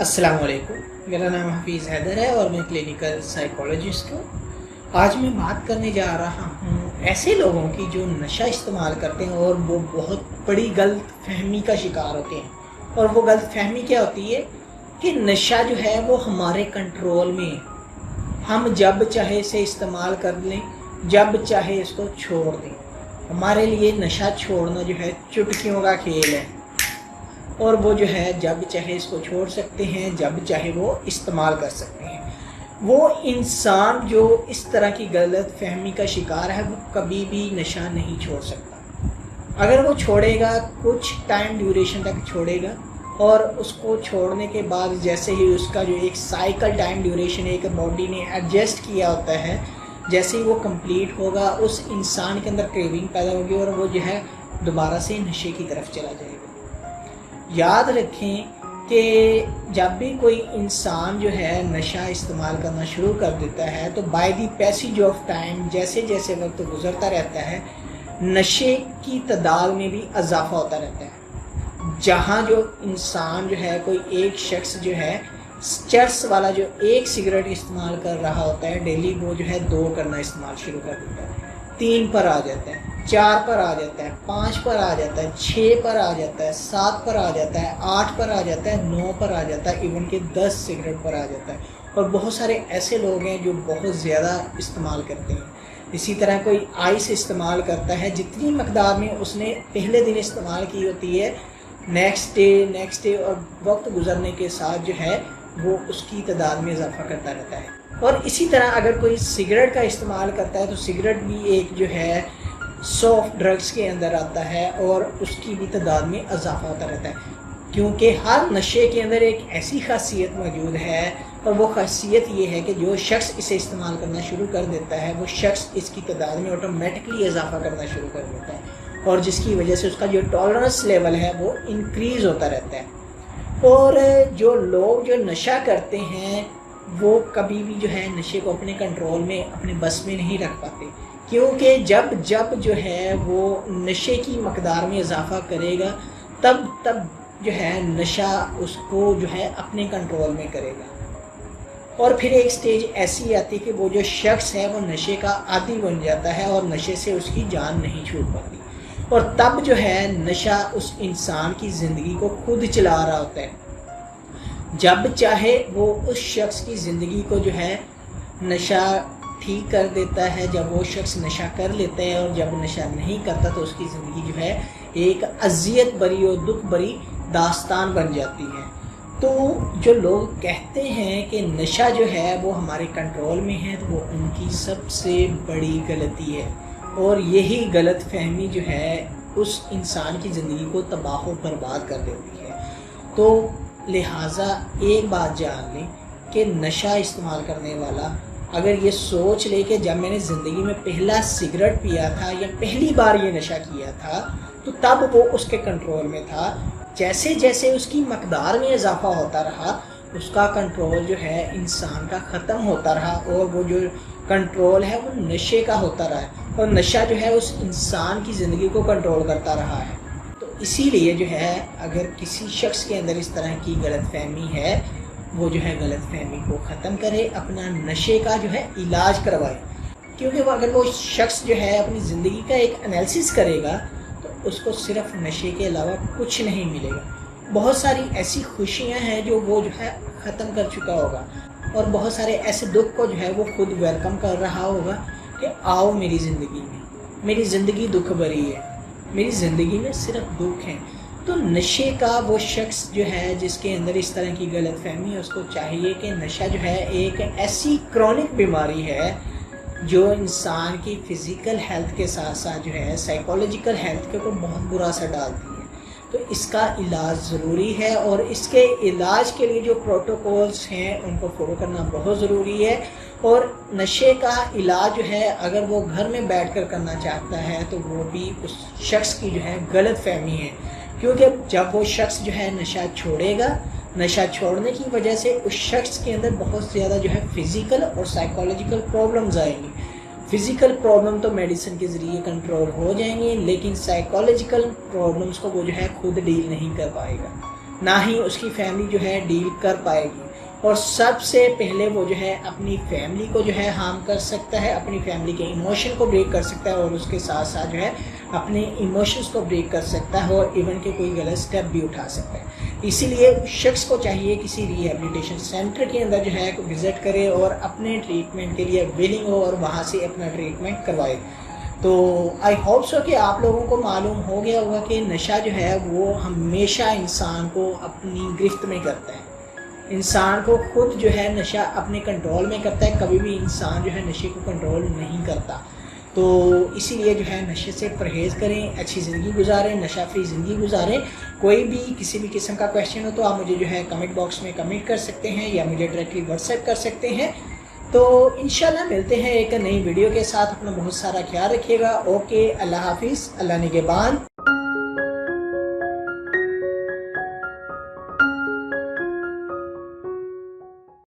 अस्सलाम वालेकुम, मेरा नाम हफीज़ हैदर है और मैं क्लिनिकल साइकोलॉजिस्ट हूँ। आज मैं बात करने जा रहा हूँ ऐसे लोगों की जो नशा इस्तेमाल करते हैं और वो बहुत बड़ी गलत फहमी का शिकार होते हैं। और वो गलत फहमी क्या होती है कि नशा जो है वो हमारे कंट्रोल में है, हम जब चाहे इसे इस्तेमाल कर लें, जब चाहे इसको छोड़ दें। हमारे लिए नशा छोड़ना जो है चुटकियों का खेल है और वो जो है जब चाहे इसको छोड़ सकते हैं, जब चाहे वो इस्तेमाल कर सकते हैं। वो इंसान जो इस तरह की गलत फहमी का शिकार है वो कभी भी नशा नहीं छोड़ सकता। अगर वो छोड़ेगा कुछ टाइम ड्यूरेशन तक छोड़ेगा और उसको छोड़ने के बाद जैसे ही उसका जो एक साइकिल टाइम ड्यूरेशन एक बॉडी ने एडजस्ट किया होता है, जैसे ही वो कंप्लीट होगा उस इंसान के अंदर क्रेविंग पैदा होगी और वो जो है दोबारा से नशे की तरफ चला जाएगा। याद रखें कि जब भी कोई इंसान जो है नशा इस्तेमाल करना शुरू कर देता है तो by the passage of time, जैसे जैसे वक्त गुजरता रहता है, नशे की तादाद में भी इजाफा होता रहता है। जहाँ जो इंसान जो है, कोई एक शख्स जो है चर्स वाला जो एक सिगरेट इस्तेमाल कर रहा होता है डेली, वो जो है 2 करना इस्तेमाल शुरू कर देता है, 3 पर आ जाता है, 4 पर आ जाता है, 5 पर आ जाता है, 6 पर आ जाता है, 7 पर आ जाता है, 8 पर आ जाता है, 9 पर आ जाता है, इवन के 10 सिगरेट पर आ जाता है। और बहुत सारे ऐसे लोग हैं जो बहुत ज़्यादा इस्तेमाल करते हैं। इसी तरह कोई आइस इस्तेमाल करता है, जितनी मकदार में उसने पहले दिन इस्तेमाल की होती है, नेक्स्ट डे और वक्त गुजरने के साथ जो है वो उसकी तादाद में इजाफा करता रहता है। और इसी तरह अगर कोई सिगरेट का इस्तेमाल करता है तो सिगरेट भी एक जो है सॉफ्ट ड्रग्स के अंदर आता है और उसकी भी तादाद में इजाफा होता रहता है, क्योंकि हर नशे के अंदर एक ऐसी खासियत मौजूद है और वो खासियत ये है कि जो शख्स इसे इस्तेमाल करना शुरू कर देता है वो शख्स इसकी तादाद में ऑटोमेटिकली इजाफा करना शुरू कर देता है और जिसकी वजह से उसका जो टॉलरेंस लेवल है वो इंक्रीज होता रहता है। और जो लोग जो नशा करते हैं वो कभी भी जो है नशे को अपने कंट्रोल में, अपने बस में नहीं रख पाते, क्योंकि जब जो है वो नशे की मकदार में इजाफा करेगा तब जो है नशा उसको जो है अपने कंट्रोल में करेगा। और फिर एक स्टेज ऐसी आती है कि वो जो शख्स है वो नशे का आदी बन जाता है और नशे से उसकी जान नहीं छूट पाती और तब जो है नशा उस इंसान की ज़िंदगी को खुद चला रहा होता है। जब चाहे वो उस शख्स की ज़िंदगी को जो है नशा ठीक कर देता है, जब वो शख्स नशा कर लेता है, और जब नशा नहीं करता तो उसकी ज़िंदगी जो है एक अजियत भरी और दुख भरी दास्तान बन जाती है। तो जो लोग कहते हैं कि नशा जो है वो हमारे कंट्रोल में है तो वो उनकी सबसे बड़ी गलती है और यही गलत फहमी जो है उस इंसान की ज़िंदगी को तबाह व बर्बाद कर देती है। तो लिहाजा एक बात जान लें कि नशा इस्तेमाल करने वाला अगर ये सोच ले कि जब मैंने ज़िंदगी में पहला सिगरेट पिया था या पहली बार ये नशा किया था तो तब वो उसके कंट्रोल में था, जैसे जैसे उसकी मकदार में इजाफा होता रहा उसका कंट्रोल जो है इंसान का ख़त्म होता रहा और वो जो कंट्रोल है वो नशे का होता रहा है और नशा जो है उस इंसान की ज़िंदगी को कंट्रोल करता रहा है। तो इसीलिए जो है अगर किसी शख्स के अंदर इस तरह की गलतफहमी है वो जो है गलतफहमी को ख़त्म करे, अपना नशे का जो है इलाज करवाए, क्योंकि वो अगर वो शख्स जो है अपनी ज़िंदगी का एक एनालिसिस करेगा तो उसको सिर्फ नशे के अलावा कुछ नहीं मिलेगा। बहुत सारी ऐसी खुशियां हैं जो वो जो है ख़त्म कर चुका होगा और बहुत सारे ऐसे दुख को जो है वो खुद वेलकम कर रहा होगा कि आओ मेरी ज़िंदगी में, मेरी ज़िंदगी दुख भरी है, मेरी ज़िंदगी में सिर्फ दुख है। तो नशे का वो शख्स जो है जिसके अंदर इस तरह की गलतफहमी है उसको चाहिए कि नशा जो है एक ऐसी क्रॉनिक बीमारी है जो इंसान की फ़िज़िकल हेल्थ के साथ साथ जो है साइकोलॉजिकल हेल्थ के ऊपर बहुत बुरा असर डालती है। तो इसका इलाज ज़रूरी है और इसके इलाज के लिए जो प्रोटोकॉल्स हैं उनको फॉलो करना बहुत ज़रूरी है। और नशे का इलाज जो है अगर वो घर में बैठकर करना चाहता है तो वो भी उस शख्स की जो है गलत फहमी है, क्योंकि जब वो शख्स जो है नशा छोड़ेगा, नशा छोड़ने की वजह से उस शख्स के अंदर बहुत ज़्यादा जो है फ़िज़िकल और साइकोलॉजिकल प्रॉब्लम्स आएंगी। फ़िज़िकल प्रॉब्लम तो मेडिसिन के ज़रिए कंट्रोल हो जाएंगे, लेकिन साइकोलॉजिकल प्रॉब्लम्स को वो जो है खुद डील नहीं कर पाएगा। نہ ہی اس کی فیملی جو ہے ڈیل کر پائے گی. اور سب سے پہلے وہ جو ہے اپنی فیملی کو جو ہے ہارم کر سکتا ہے, اپنی فیملی کے ایموشن کو بریک کر سکتا ہے, اور اس کے ساتھ ساتھ جو ہے اپنے ایموشنز کو بریک کر سکتا ہے, اور ایون کہ کوئی غلط سٹیپ بھی اٹھا سکتا ہے. اسی لیے شخص کو چاہیے کسی ریہیبلیٹیشن سینٹر کے اندر جو ہے وزٹ کرے اور اپنے ٹریٹمنٹ کے لیے ویلنگ ہو اور وہاں سے اپنا ٹریٹمنٹ کروائے. تو آئی ہوپ سو کہ آپ لوگوں کو معلوم ہو گیا ہوگا کہ نشہ جو ہے وہ ہمیشہ انسان کو اپنی گرفت میں کرتا ہے. انسان کو خود جو ہے نشہ اپنے کنٹرول میں کرتا ہے, کبھی بھی انسان جو ہے نشے کو کنٹرول نہیں کرتا. تو اسی لیے جو ہے نشے سے پرہیز کریں, اچھی زندگی گزاریں, نشہ فری زندگی گزاریں. کوئی بھی کسی بھی قسم کا کویشچن ہو تو آپ مجھے جو ہے کمنٹ باکس میں کمنٹ کر سکتے ہیں یا مجھے ڈائریکٹلی واٹس ایپ کر سکتے ہیں. تو انشاءاللہ ملتے ہیں ایک نئی ویڈیو کے ساتھ. اپنا بہت سارا خیال رکھیے گا. اوکے, اللہ حافظ, اللہ نگہبان.